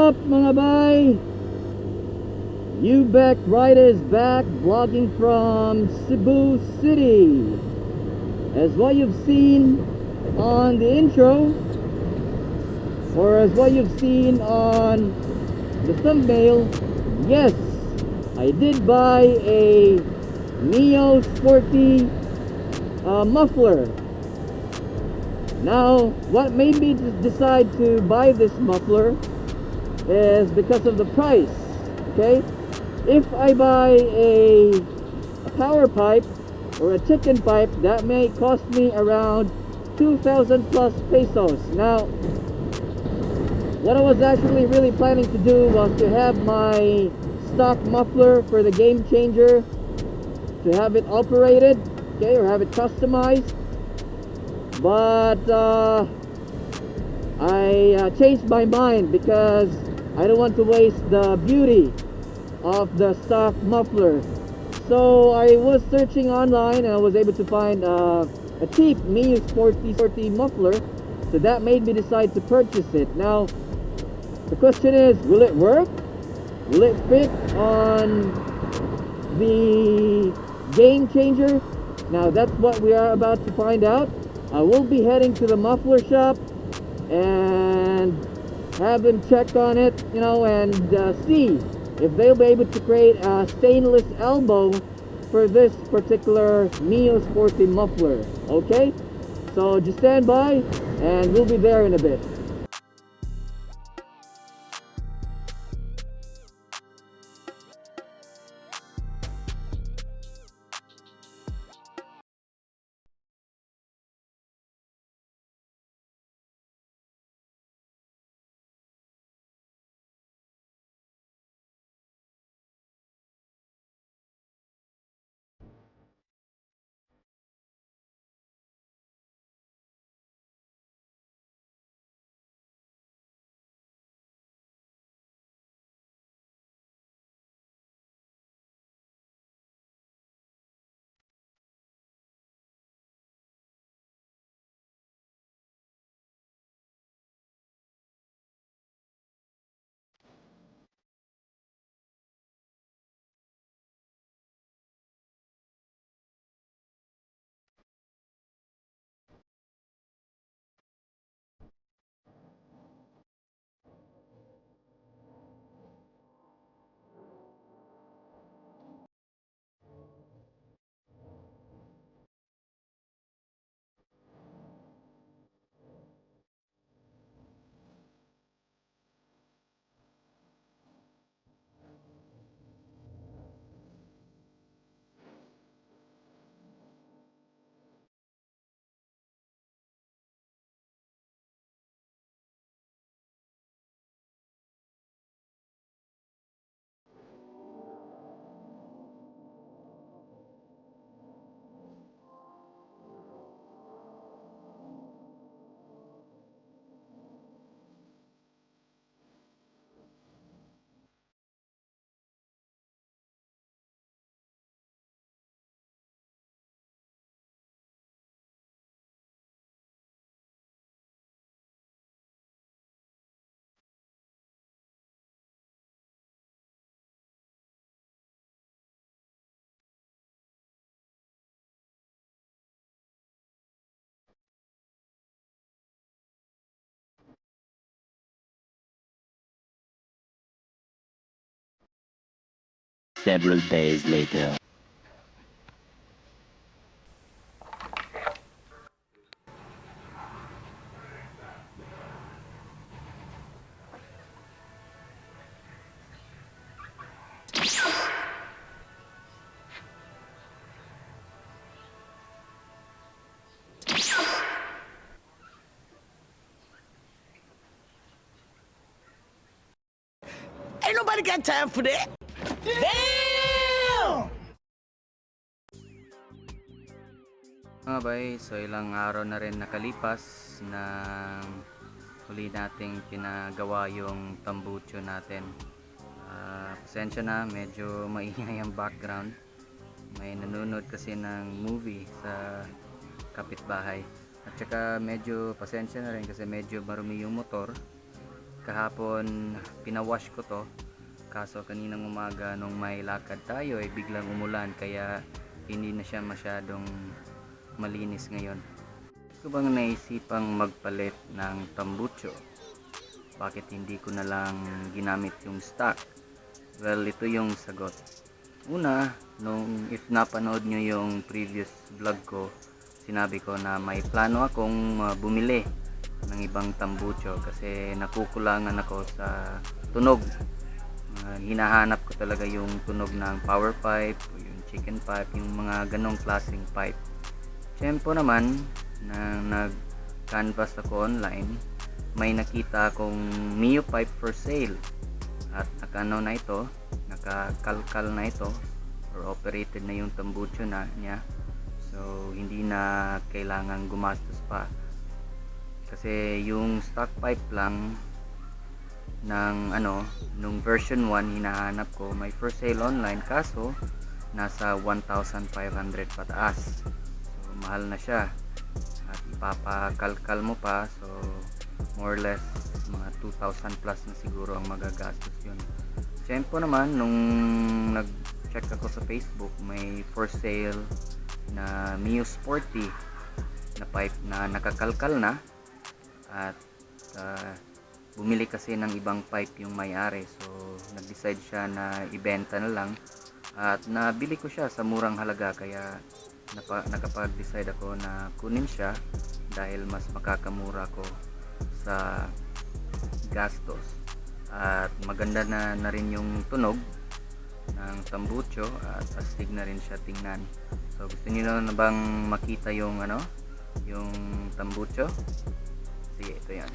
up mga bay? Ubec Riders back, vlogging from Cebu City. As what you've seen on the intro, or as what you've seen on the thumbnail, yes, I did buy a Neo Sporty muffler. Now, what made me decide to buy this muffler is because of the price. Okay, if I buy a power pipe or a chicken pipe, that may cost me around 2,000 plus pesos. Now, what I was actually really planning to do was to have my stock muffler for the Game Changer, to have it operated, okay, or have it customized. But I changed my mind because I don't want to waste the beauty of the stock muffler. So I was searching online and I was able to find a cheap Neo Sporty muffler. So that made me decide to purchase it. Now the question is, will it work? Will it fit on the Game Changer? Now that's what we are about to find out. I will be heading to the muffler shop and have them check on it, you know, and see if they'll be able to create a stainless elbow for this particular Neo Sporty muffler. Okay, so just stand by and we'll be there in a bit. Several days later. Ain't nobody got time for that. Damn! Mga bay, so ilang araw na rin nakalipas na huli nating pinagawa yung tambucho natin. Pasensya na, medyo maingay ang background. May nanonood kasi ng movie sa kapitbahay. At saka medyo pasensya na rin kasi medyo marumi yung motor. kahapon pinawash ko to, kaso kaninang umaga nung may lakad tayo ay biglang umulan, kaya hindi na siya masyadong malinis ngayon. Ko bang naisipang magpalit ng tambucho? Bakit hindi ko na lang ginamit yung stock? Well, ito yung sagot. Una, if napanood nyo yung previous vlog ko, sinabi ko na may plano akong bumili ng ibang tambucho kasi nakukulangan ako sa tunog. Hinahanap ko talaga yung tunog ng power pipe, yung chicken pipe, yung mga ganong klaseng pipe. Tiyempo naman na nag-canvas ako online, may nakita akong Mio pipe for sale at nakakalkal na ito or operated na yung tambucho niya, so hindi na kailangan gumastos pa kasi yung stock pipe lang ng nung version 1 hinahanap ko, may for sale online kaso nasa 1,500 pataas, so mahal na siya at ipapakalkal mo pa, so more or less mga 2,000 plus na siguro ang magagastos yun. Siyempre naman nung nag-check ako sa Facebook, may for sale na Mio Sporty na pipe na nakakalkal na at bumili kasi ng ibang pipe yung may-ari, so nag-decide siya na ibenta na lang at nabili ko siya sa murang halaga, kaya nakapag-decide ako na kunin siya dahil mas makakamura ko sa gastos at maganda na rin yung tunog ng tambucho at astig na rin siya tingnan. So gusto niyo na bang makita yung yung tambucho? Sige, ito yan.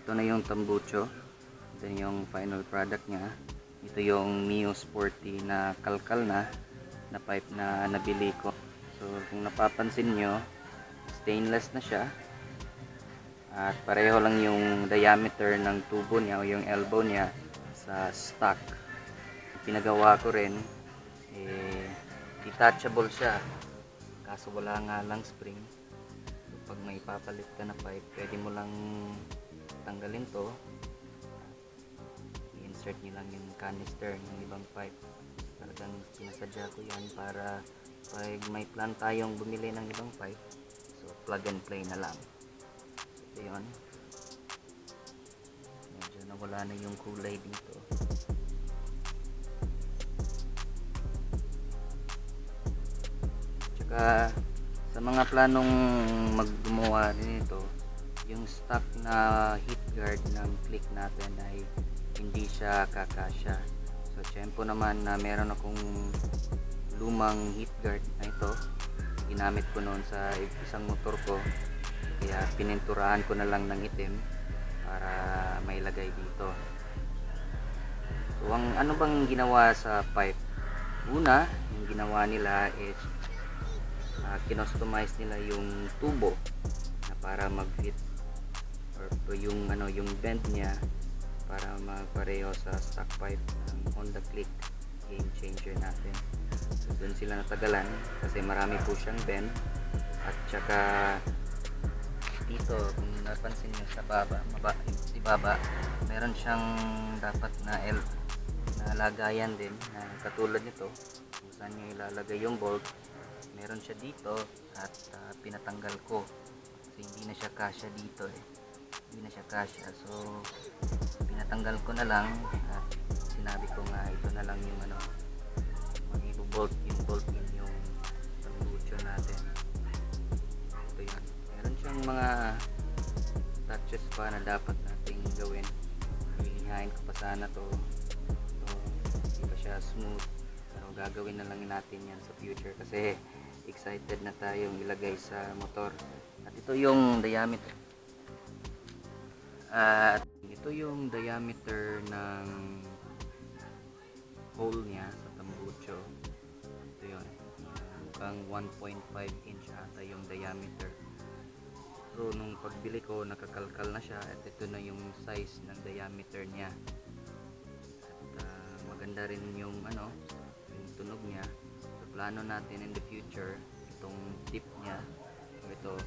Ito na yung tambucho. Ito yung final product niya. Ito yung Mio Sporty na kalkal na pipe na nabili ko. So kung napapansin nyo, stainless na siya at pareho lang yung diameter ng tubo niya o yung elbow niya sa stock. Pinagawa ko rin, detachable siya kaso wala nga lang spring. So pag may papalit ka na pipe, pwede mo lang tanggalin to, i-insert nyo lang yung canister ng ibang pipe. Talagang sinasadya ko yan para pag may plan tayong bumili ng ibang pipe, so plug and play na lang. So yun, medyo nawala na yung kulay dito. Tsaka sa mga planong maggumawa rin ito, yung stock na heat guard ng click natin ay hindi siya kakasya. So tiyempo naman na meron akong lumang heat guard na ito, ginamit ko noon sa isang motor ko, kaya pininturahan ko na lang ng itim para may lagay dito. So ang ano bang ginawa sa pipe? Una, yung ginawa nila is kinostomize nila yung tubo na para mag-fit or yung bend niya para magpareho sa stock pipe ng Honda Click game changer natin. So doon sila natagalan kasi marami po siyang bend at saka dito kung napansin niyo sa ibaba meron siyang dapat na lagayan din na katulad nito kung saan niyo ilalagay yung bolt. Meron siya dito at pinatanggal ko. kasi hindi na siya kasya dito hindi na siya kasya, so pinatanggal ko na lang at sinabi ko nga ito na lang yung mag-bolt in yung tambucho natin. Ito yun, meron siyang mga touches pa na dapat nating gawin. Hilihain ko pa sana to, so hindi pa siya smooth, pero gagawin na lang natin yan sa future kasi excited na tayong ilagay sa motor. At ito yung diameter, ng hole niya sa tambucho. Ito yun, mukhang 1.5 inch ata yung diameter. So nung pagbili ko nakakalkal na siya at ito na yung size ng diameter niya. At maganda rin yung yung tunog niya. So plano natin in the future itong tip niya, ito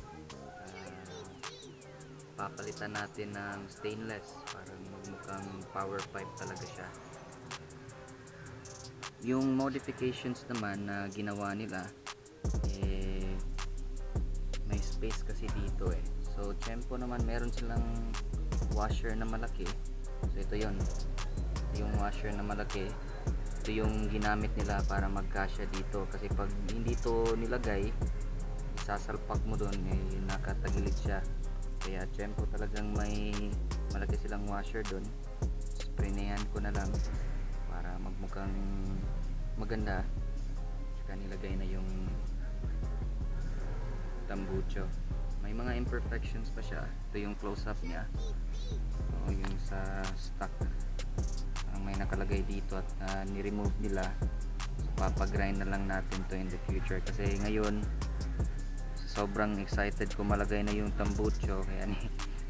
papalitan natin ng stainless para mukhang power pipe talaga siya. Yung modifications naman na ginawa nila, may space kasi dito so tiyempo naman meron silang washer na malaki. So ito yun, yung washer na malaki, ito yung ginamit nila para magkasya dito, kasi pag hindi to nilagay isasalpak mo doon nakatagilid siya. Kaya tiyempo talagang may malaki silang washer doon. Spraynayan ko na lang para magmukhang maganda, saka nilagay na yung tambucho. May mga imperfections pa siya. Ito yung close up niya, yung sa stock may nakalagay dito at ni-remove nila. So papagrind na lang natin to in the future, kasi ngayon sobrang excited ko malagay na yung tambucho, kaya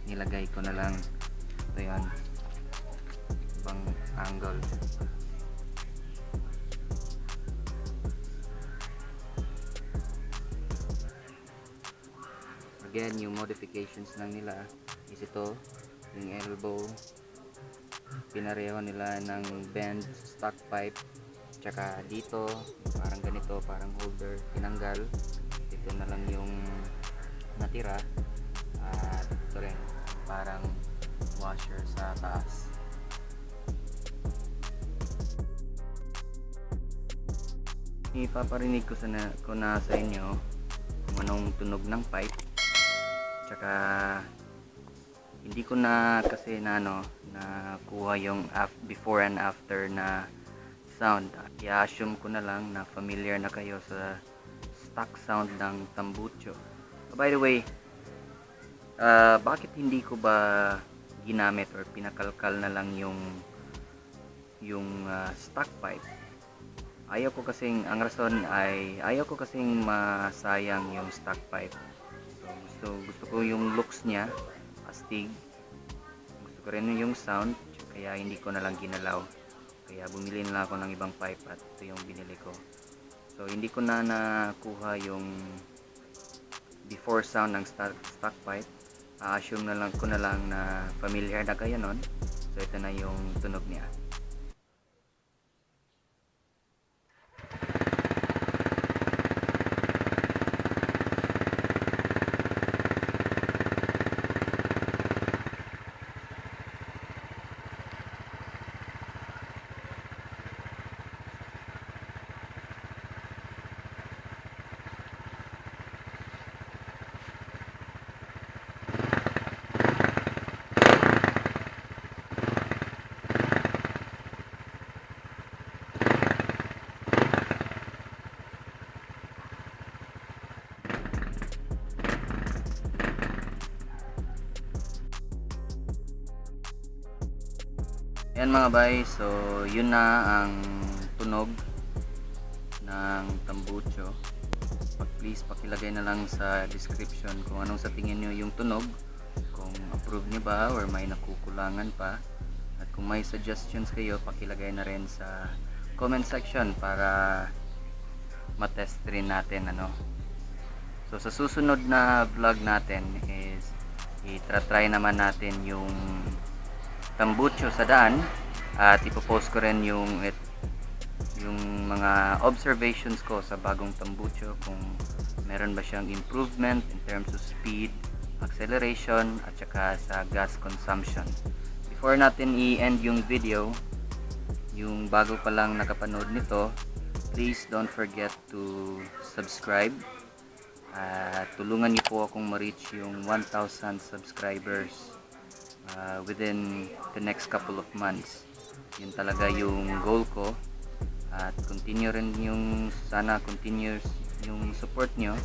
nilagay ko na lang. Ito yan, ibang angle. Again, yung modifications lang nila is ito, yung elbow pinareho nila ng bend stock pipe, tsaka dito parang ganito, parang holder, tinanggal. Ito na lang yung natira, at ito rin parang washer sa taas. Ipaparinig ko na sa inyo kung anong tunog ng pipe, tsaka hindi ko na kasi nakuha yung before and after na sound. I-assume ko na lang na familiar na kayo sa stock sound ng tambucho. By the way, bakit hindi ko ba ginamit or pinakalkal na lang yung stock pipe? Ang rason ay ayaw ko kasing masayang yung stock pipe. So gusto ko yung looks niya astig, gusto ko rin yung sound, kaya hindi ko na lang ginalaw. Kaya bumili na lang ako ng ibang pipe at ito yung binili ko. So hindi ko na nakuha yung before sound ng stock pipe. Assume na lang ko na lang na familiar na kayo nun. So ito na yung tunog niya. Ayan mga bay, so yun na ang tunog ng tambucho. Please pakilagay na lang sa description kung anong sa tingin nyo yung tunog, kung approve nyo ba or may nakukulangan pa, at kung may suggestions kayo pakilagay na rin sa comment section para matest rin natin So sa susunod na vlog natin is i-try naman natin yung tambucho sa daan, at ipopost ko rin yung mga observations ko sa bagong tambucho, kung meron ba siyang improvement in terms of speed, acceleration, at saka sa gas consumption. Before natin i-end yung video, yung bago pa lang nakapanood nito, please don't forget to subscribe at tulungan niyo po akong ma-reach yung 1,000 subscribers within the next couple of months. Yun talaga yung goal ko, at continue rin yung continuous yung support nyo,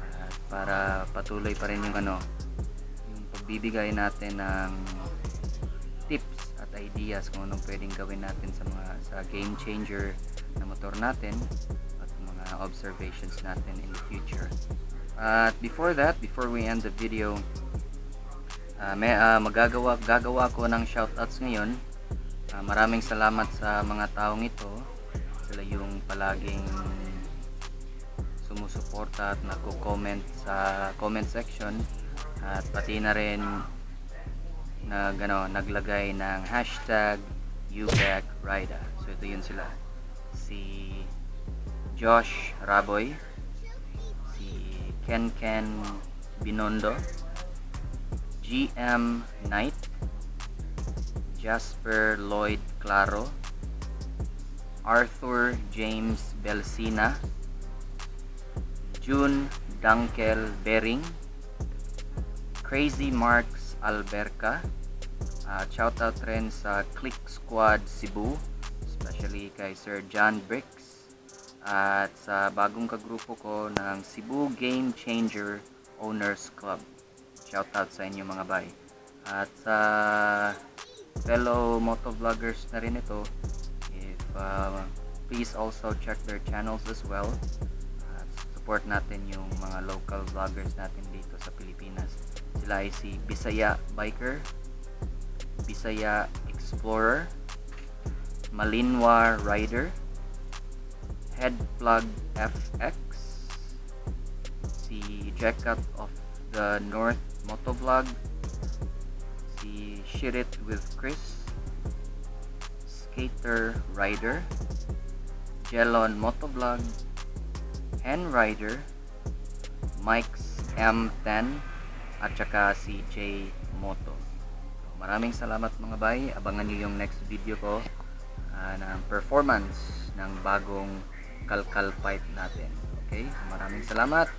at para patuloy pa rin yung yung pagbibigay natin ng tips at ideas kung anong pwedeng gawin natin sa game changer na motor natin at mga observations natin in the future. At before we end the video, gagawa ko ng shoutouts ngayon. Maraming salamat sa mga taong ito. Sila yung palaging sumusuporta at nagko-comment sa comment section, at pati na rin naglagay ng hashtag #YouBackRida. So ito yun sila: si Josh Raboy, si Ken Binondo, GM Knight, Jasper Lloyd Claro, Arthur James Belsina, June Dunkel Bering, Crazy Marks Alberca. Shoutout rin sa Click Squad Cebu, especially kay Sir John Bricks, at sa bagong kagrupo ko ng Cebu Game Changer Owners Club. Shoutout sa inyo mga bay. At sa fellow motovloggers na rin ito, please also check their channels as well. Support natin yung mga local vloggers natin dito sa Pilipinas. Sila ay si Bisaya Biker, Bisaya Explorer, Malinwa Rider, Headplug FX, si Jacket of the North Motovlog, si Shirit with Chris, Skater Rider, Jelon Motovlog, Hen Rider, Mike's M10, at saka si J Moto. Maraming salamat mga bay. Abangan nyo yung next video ko ng performance ng bagong kalkal pipe natin. Okay? Maraming salamat.